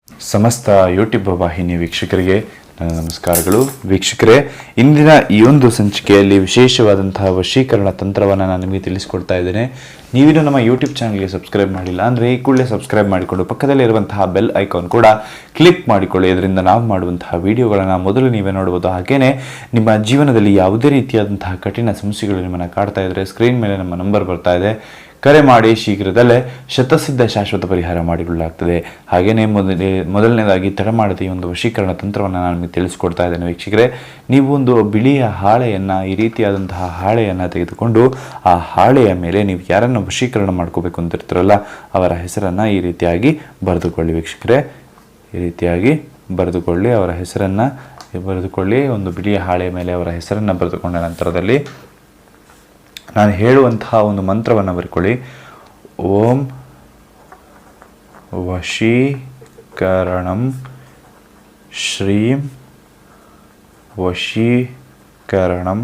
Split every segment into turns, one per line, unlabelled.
ಸಮಸ್ತ ಯೂಟ್ಯೂಬ್ ವಾಹಿನಿ ವೀಕ್ಷಕರಿಗೆ ನನ್ನ ನಮಸ್ಕಾರಗಳು. ವೀಕ್ಷಕರೇ, ಇಂದಿನ ಈ ಒಂದು ಸಂಚಿಕೆಯಲ್ಲಿ ವಿಶೇಷವಾದಂತಹ ವಶೀಕರಣ ತಂತ್ರವನ್ನು ನಾನು ನಿಮಗೆ ತಿಳಿಸ್ಕೊಡ್ತಾ ಇದ್ದೇನೆ. ನೀವಿನ್ನು ನಮ್ಮ ಯೂಟ್ಯೂಬ್ ಚಾನಲ್ಗೆ ಸಬ್ಸ್ಕ್ರೈಬ್ ಮಾಡಿಲ್ಲ ಅಂದರೆ ಈ ಕೂಡಲೇ ಸಬ್ಸ್ಕ್ರೈಬ್ ಮಾಡಿಕೊಂಡು ಪಕ್ಕದಲ್ಲಿರುವಂತಹ ಬೆಲ್ ಐಕಾನ್ ಕೂಡ ಕ್ಲಿಕ್ ಮಾಡಿಕೊಳ್ಳಿ. ಇದರಿಂದ ನಾವು ಮಾಡುವಂತಹ ವಿಡಿಯೋಗಳನ್ನು ಮೊದಲು ನೀವೇ ನೋಡ್ಬೋದು. ಹಾಗೆಯೇ ನಿಮ್ಮ ಜೀವನದಲ್ಲಿ ಯಾವುದೇ ರೀತಿಯಾದಂತಹ ಕಠಿಣ ಸಮಸ್ಯೆಗಳು ನಿಮ್ಮನ್ನು ಕಾಡ್ತಾ ಇದ್ದರೆ ಸ್ಕ್ರೀನ್ ಮೇಲೆ ನಮ್ಮ ನಂಬರ್ ಬರ್ತಾ ಇದೆ, ಕರೆ ಮಾಡಿ ಶೀಘ್ರದಲ್ಲೇ ಶತಸಿದ್ಧ ಶಾಶ್ವತ ಪರಿಹಾರ ಮಾಡಿಕೊಳ್ಳಲಾಗ್ತದೆ. ಹಾಗೆಯೇ ಮೊದಲನೇದಾಗಿ ತಡ ಮಾಡದೆ ಈ ಒಂದು ವಶೀಕರಣ ತಂತ್ರವನ್ನು ನಾನು ನಿಮಗೆ ತಿಳಿಸ್ಕೊಡ್ತಾ ಇದ್ದೇನೆ. ವೀಕ್ಷಕರೇ, ನೀವು ಒಂದು ಬಿಳಿಯ ಹಾಳೆಯನ್ನು, ಈ ರೀತಿಯಾದಂತಹ ಹಾಳೆಯನ್ನು ತೆಗೆದುಕೊಂಡು ಆ ಹಾಳೆಯ ಮೇಲೆ ನೀವು ಯಾರನ್ನು ವಶೀಕರಣ ಮಾಡ್ಕೋಬೇಕು ಅಂತಿರ್ತೀರಲ್ಲ ಅವರ ಹೆಸರನ್ನು ಈ ರೀತಿಯಾಗಿ ಬರೆದುಕೊಳ್ಳಿ. ವೀಕ್ಷಕರೇ, ಈ ರೀತಿಯಾಗಿ ಬರೆದುಕೊಳ್ಳಿ, ಅವರ ಹೆಸರನ್ನು ಬರೆದುಕೊಳ್ಳಿ. ಒಂದು ಬಿಳಿಯ ಹಾಳೆಯ ಮೇಲೆ ಅವರ ಹೆಸರನ್ನು ಬರೆದುಕೊಂಡ ನಂತರದಲ್ಲಿ ನಾನು ಹೇಳುವಂತಹ ಒಂದು ಮಂತ್ರವನ್ನು ಬರ್ಕೊಳ್ಳಿ. ಓಂ ವಶೀಕರಣಂ ಶ್ರೀಂ ವಶೀಕರಣಂ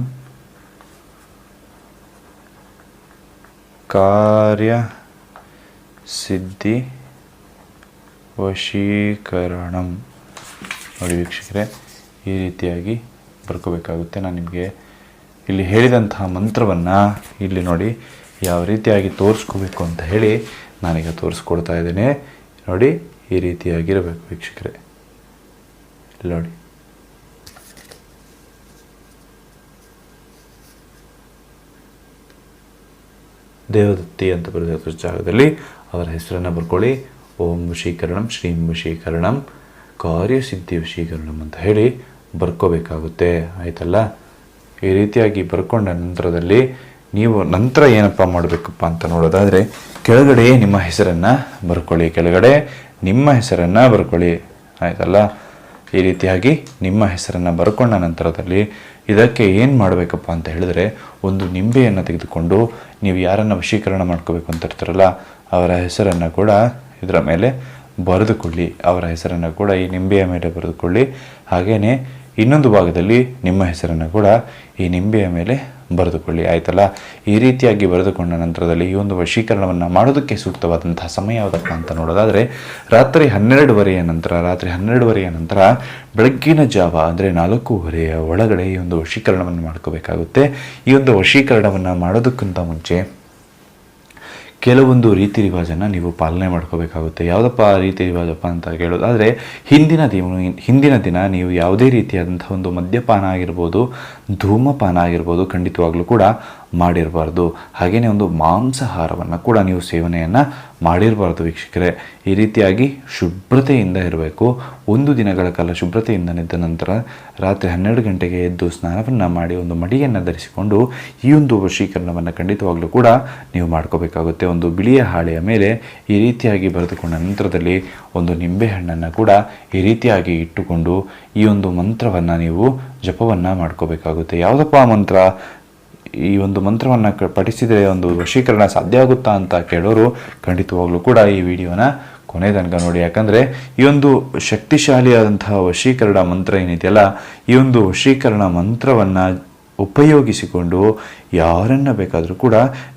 ಕಾರ್ಯಸಿದ್ಧಿ ವಶೀಕರಣಂ. ನೋಡಿ ವೀಕ್ಷಕರೇ, ಈ ರೀತಿಯಾಗಿ ಬರ್ಕೋಬೇಕಾಗುತ್ತೆ. ನಾನು ನಿಮಗೆ ಇಲ್ಲಿ ಹೇಳಿದಂತಹ ಮಂತ್ರವನ್ನು ಇಲ್ಲಿ ನೋಡಿ ಯಾವ ರೀತಿಯಾಗಿ ತೋರಿಸ್ಕೋಬೇಕು ಅಂತ ಹೇಳಿ ನಾನೀಗ ತೋರಿಸ್ಕೊಡ್ತಾ ಇದ್ದೇನೆ. ನೋಡಿ, ಈ ರೀತಿಯಾಗಿರಬೇಕು ವೀಕ್ಷಕರೇ. ಇಲ್ಲಿ ನೋಡಿ, ದೇವದತ್ತಿ ಅಂತ ಬರೆದ ಜಾಗದಲ್ಲಿ ಅವರ ಹೆಸರನ್ನು ಬರ್ಕೊಳ್ಳಿ. ಓಂ ವಶೀಕರಣಂ ಶ್ರೀಂ ವಶೀಕರಣಂ ಕಾರ್ಯಸಿದ್ಧಿ ವಶೀಕರಣಂ ಅಂತ ಹೇಳಿ ಬರ್ಕೋಬೇಕಾಗುತ್ತೆ. ಆಯ್ತಲ್ಲ? ಈ ರೀತಿಯಾಗಿ ಬರ್ಕೊಂಡ ನಂತರದಲ್ಲಿ ನೀವು ನಂತರ ಏನಪ್ಪ ಮಾಡಬೇಕಪ್ಪ ಅಂತ ನೋಡೋದಾದರೆ ಕೆಳಗಡೆ ನಿಮ್ಮ ಹೆಸರನ್ನು ಬರ್ಕೊಳ್ಳಿ. ಕೆಳಗಡೆ ನಿಮ್ಮ ಹೆಸರನ್ನು ಬರ್ಕೊಳ್ಳಿ. ಆಯ್ತಲ್ಲ? ಈ ರೀತಿಯಾಗಿ ನಿಮ್ಮ ಹೆಸರನ್ನು ಬರ್ಕೊಂಡ ನಂತರದಲ್ಲಿ ಇದಕ್ಕೆ ಏನು ಮಾಡಬೇಕಪ್ಪ ಅಂತ ಹೇಳಿದ್ರೆ, ಒಂದು ನಿಂಬೆಯನ್ನು ತೆಗೆದುಕೊಂಡು ನೀವು ಯಾರನ್ನು ವಶೀಕರಣ ಮಾಡ್ಕೋಬೇಕು ಅಂತ ಇರ್ತಾರಲ್ಲ ಅವರ ಹೆಸರನ್ನು ಕೂಡ ಇದರ ಮೇಲೆ ಬರೆದುಕೊಳ್ಳಿ. ಅವರ ಹೆಸರನ್ನು ಕೂಡ ಈ ನಿಂಬೆಯ ಮೇಲೆ ಬರೆದುಕೊಳ್ಳಿ. ಹಾಗೆಯೇ ಇನ್ನೊಂದು ಭಾಗದಲ್ಲಿ ನಿಮ್ಮ ಹೆಸರನ್ನು ಕೂಡ ಈ ನಿಂಬೆಯ ಮೇಲೆ ಬರೆದುಕೊಳ್ಳಿ. ಆಯ್ತಲ್ಲ? ಈ ರೀತಿಯಾಗಿ ಬರೆದುಕೊಂಡ ನಂತರದಲ್ಲಿ ಈ ಒಂದು ವಶೀಕರಣವನ್ನು ಮಾಡೋದಕ್ಕೆ ಸೂಕ್ತವಾದಂತಹ ಸಮಯ ಯಾವುದಪ್ಪ ಅಂತ ನೋಡೋದಾದರೆ ರಾತ್ರಿ 12:30 ನಂತರ ಬೆಳಗ್ಗಿನ ಜಾವ ಅಂದರೆ 4:30 ಒಳಗಡೆ ಈ ಒಂದು ವಶೀಕರಣವನ್ನು ಮಾಡ್ಕೋಬೇಕಾಗುತ್ತೆ. ಈ ಒಂದು ವಶೀಕರಣವನ್ನು ಮಾಡೋದಕ್ಕಿಂತ ಮುಂಚೆ ಕೆಲವೊಂದು ರೀತಿ ರಿವಾಜನ್ನು ನೀವು ಪಾಲನೆ ಮಾಡ್ಕೋಬೇಕಾಗುತ್ತೆ. ಯಾವುದಪ್ಪ ರೀತಿ ರಿವಾಜಪ್ಪ ಅಂತ ಕೇಳೋದಾದರೆ, ಹಿಂದಿನ ದಿನ ನೀವು ಯಾವುದೇ ರೀತಿಯಾದಂಥ ಒಂದು ಮದ್ಯಪಾನ ಆಗಿರ್ಬೋದು, ಧೂಮಪಾನ ಆಗಿರ್ಬೋದು ಖಂಡಿತವಾಗ್ಲೂ ಕೂಡ ಮಾಡಿರಬಾರ್ದು. ಹಾಗೆಯೇ ಒಂದು ಮಾಂಸಾಹಾರವನ್ನು ಕೂಡ ನೀವು ಸೇವನೆಯನ್ನು ಮಾಡಿರಬಾರ್ದು. ವೀಕ್ಷಕರೇ, ಈ ರೀತಿಯಾಗಿ ಶುಭ್ರತೆಯಿಂದ ಇರಬೇಕು. 1 ದಿನಗಳ ಕಾಲ ಶುಭ್ರತೆಯಿಂದ ನಿದ್ದ ನಂತರ ರಾತ್ರಿ 12 ಗಂಟೆಗೆ ಎದ್ದು ಸ್ನಾನವನ್ನು ಮಾಡಿ ಒಂದು ಮಡಿಯನ್ನು ಧರಿಸಿಕೊಂಡು ಈ ಒಂದು ವಶೀಕರಣವನ್ನು ಖಂಡಿತವಾಗ್ಲೂ ಕೂಡ ನೀವು ಮಾಡ್ಕೋಬೇಕಾಗುತ್ತೆ. ಒಂದು ಬಿಳಿಯ ಹಾಳೆಯ ಮೇಲೆ ಈ ರೀತಿಯಾಗಿ ಬರೆದುಕೊಂಡ ನಂತರದಲ್ಲಿ ಒಂದು ನಿಂಬೆಹಣ್ಣನ್ನು ಕೂಡ ಈ ರೀತಿಯಾಗಿ ಇಟ್ಟುಕೊಂಡು ಈ ಒಂದು ಮಂತ್ರವನ್ನು ನೀವು ಜಪವನ್ನು ಮಾಡ್ಕೋಬೇಕಾಗುತ್ತೆ. ಯಾವುದಪ್ಪ ಮಂತ್ರ? ಈ ಒಂದು ಮಂತ್ರವನ್ನು ಪಠಿಸಿದರೆ ಒಂದು ವಶೀಕರಣ ಸಾಧ್ಯ ಆಗುತ್ತಾ ಅಂತ ಕೇಳೋರು ಖಂಡಿತವಾಗ್ಲೂ ಕೂಡ ಈ ವಿಡಿಯೋನ ಕೊನೆ ತನಕ ನೋಡಿ. ಯಾಕಂದರೆ ಈ ಒಂದು ಶಕ್ತಿಶಾಲಿಯಾದಂತಹ ವಶೀಕರಣ ಮಂತ್ರ ಏನಿದೆಯಲ್ಲ, ಈ ಒಂದು ವಶೀಕರಣ ಮಂತ್ರವನ್ನು ಉಪಯೋಗಿಸಿಕೊಂಡು ಯಾರನ್ನು ಬೇಕಾದರೂ ಕೂಡ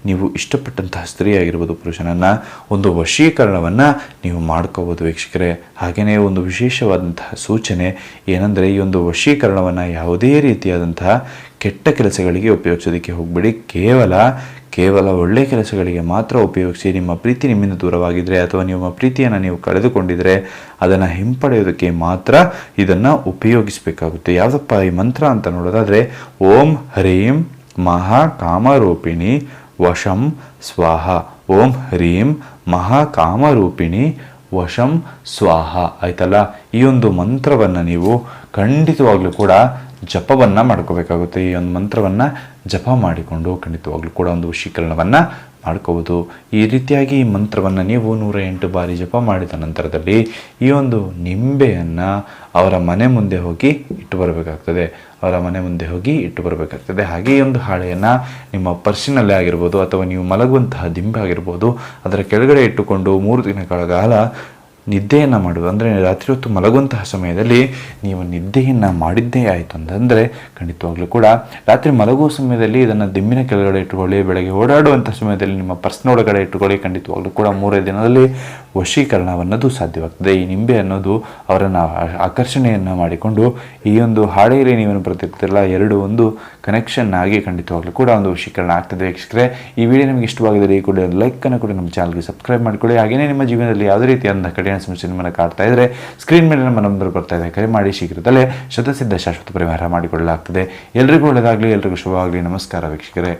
ನೀವು ಇಷ್ಟಪಟ್ಟಂತಹ ಸ್ತ್ರೀ ಆಗಿರ್ಬೋದು, ಪುರುಷನನ್ನು ಒಂದು ವಶೀಕರಣವನ್ನು ನೀವು ಮಾಡ್ಕೋಬೋದು ವೀಕ್ಷಕರೇ. ಹಾಗೆಯೇ ಒಂದು ವಿಶೇಷವಾದಂತಹ ಸೂಚನೆ ಏನೆಂದರೆ, ಈ ಒಂದು ವಶೀಕರಣವನ್ನು ಯಾವುದೇ ರೀತಿಯಾದಂತಹ ಕೆಟ್ಟ ಕೆಲಸಗಳಿಗೆ ಉಪಯೋಗಿಸೋದಕ್ಕೆ ಹೋಗಬೇಡಿ. ಕೇವಲ ಒಳ್ಳೆಯ ಕೆಲಸಗಳಿಗೆ ಮಾತ್ರ ಉಪಯೋಗಿಸಿ. ನಿಮ್ಮ ಪ್ರೀತಿ ನಿಮ್ಮಿಂದ ದೂರವಾಗಿದ್ದರೆ ಅಥವಾ ನಿಮ್ಮ ಪ್ರೀತಿಯನ್ನು ನೀವು ಕಳೆದುಕೊಂಡಿದ್ದರೆ ಅದನ್ನು ಹಿಂಪಡೆಯೋದಕ್ಕೆ ಮಾತ್ರ ಇದನ್ನು ಉಪಯೋಗಿಸಬೇಕಾಗುತ್ತೆ. ಯಾವುದಪ್ಪ ಈ ಮಂತ್ರ ಅಂತ ನೋಡೋದಾದರೆ, ಓಂ ಹ್ರೀಂ ಮಹಾಕಾಮರೂಪಿಣಿ ವಶಂ ಸ್ವಾಹ. ಓಂ ಹ್ರೀಂ ಮಹಾಕಾಮರೂಪಿಣಿ ವಶಂ ಸ್ವಾಹ. ಆಯ್ತಲ್ಲ? ಈ ಒಂದು ಮಂತ್ರವನ್ನು ನೀವು ಖಂಡಿತವಾಗ್ಲೂ ಕೂಡ ಜಪವನ್ನು ಮಾಡ್ಕೋಬೇಕಾಗುತ್ತೆ. ಈ ಒಂದು ಮಂತ್ರವನ್ನು ಜಪ ಮಾಡಿಕೊಂಡು ಖಂಡಿತವಾಗ್ಲೂ ಕೂಡ ಒಂದು ವಶೀಕರಣವನ್ನು ಮಾಡ್ಕೋಬೋದು. ಈ ರೀತಿಯಾಗಿ ಈ ಮಂತ್ರವನ್ನು ನೀವು 108 ಬಾರಿ ಜಪ ಮಾಡಿದ ನಂತರದಲ್ಲಿ ಈ ಒಂದು ನಿಂಬೆಯನ್ನು ಅವರ ಮನೆ ಮುಂದೆ ಹೋಗಿ ಇಟ್ಟು ಬರಬೇಕಾಗ್ತದೆ. ಹಾಗೆ ಈ ಒಂದು ಹಾಳೆಯನ್ನು ನಿಮ್ಮ ಪರ್ಸಿನಲ್ಲೇ ಆಗಿರ್ಬೋದು ಅಥವಾ ನೀವು ಮಲಗುವಂತಹ ದಿಂಬೆ ಆಗಿರ್ಬೋದು ಅದರ ಕೆಳಗಡೆ ಇಟ್ಟುಕೊಂಡು 3 ದಿನಗಳ ಕಾಲ ನಿದ್ದೆಯನ್ನು ಮಾಡುವುದು ಅಂದರೆ ರಾತ್ರಿ ಹೊತ್ತು ಮಲಗುವಂತಹ ಸಮಯದಲ್ಲಿ ನೀವು ನಿದ್ದೆಯನ್ನು ಮಾಡಿದ್ದೇ ಆಯಿತು ಅಂತಂದರೆ ಖಂಡಿತವಾಗ್ಲೂ ಕೂಡ ರಾತ್ರಿ ಮಲಗುವ ಸಮಯದಲ್ಲಿ ಇದನ್ನು ದಿಮ್ಮಿನ ಕೆಳಗಡೆ ಇಟ್ಟುಕೊಳ್ಳಿ. ಬೆಳಗ್ಗೆ ಓಡಾಡುವಂಥ ಸಮಯದಲ್ಲಿ ನಿಮ್ಮ ಪರ್ಸ್ನ ಒಳಗಡೆ ಇಟ್ಟುಕೊಳ್ಳಿ. ಖಂಡಿತವಾಗ್ಲೂ ಕೂಡ 3 ದಿನದಲ್ಲಿ ವಶೀಕರಣವನ್ನೋದು ಸಾಧ್ಯವಾಗ್ತದೆ. ಈ ನಿಂಬೆ ಅನ್ನೋದು ಅವರನ್ನು ಆಕರ್ಷಣೆಯನ್ನು ಮಾಡಿಕೊಂಡು ಈ ಒಂದು ಹಾಡೇರಿ ನೀವೇನು ಬರ್ತಿರ್ತಿರಲ್ಲ, ಎರಡು ಒಂದು ಕನೆಕ್ಷನ್ ಆಗಿ ಖಂಡಿತವಾಗ್ಲೂ ಕೂಡ ಒಂದು ವಶೀಕರಣ ಆಗ್ತದೆ. ವೀಕ್ಷಕರೇ, ಈ ವಿಡಿಯೋ ನಿಮಗೆ ಇಷ್ಟವಾಗಿದ್ದರೆ ಈ ಕೂಡ ಲೈಕನ್ನು ಕೂಡ ನಮ್ಮ ಚಾನಲ್ಗೆ ಸಬ್ಸ್ಕ್ರೈಬ್ ಮಾಡಿಕೊಳ್ಳಿ. ಹಾಗೆಯೇ ನಿಮ್ಮ ಜೀವನದಲ್ಲಿ ಯಾವುದೇ ರೀತಿಯಾದ ಕಠಿಣ ಸಮಸ್ಯೆ ನಿಮ್ಮನ್ನು ಕಾಡ್ತಾ ಇದ್ದರೆ ಸ್ಕ್ರೀನ್ ಮೇಲೆ ನಮ್ಮ ನಂಬರ್ ಬರ್ತಾ ಇದೆ, ಕರೆ ಮಾಡಿ. ಶೀಘ್ರದಲ್ಲೇ ಶತಸಿದ್ಧ ಶಾಶ್ವತ ಪರಿಹಾರ ಮಾಡಿಕೊಳ್ಳಲಾಗ್ತದೆ. ಎಲ್ರಿಗೂ ಒಳ್ಳೆಯದಾಗಲಿ, ಎಲ್ರಿಗೂ ಶುಭವಾಗಲಿ. ನಮಸ್ಕಾರ ವೀಕ್ಷಕರೇ.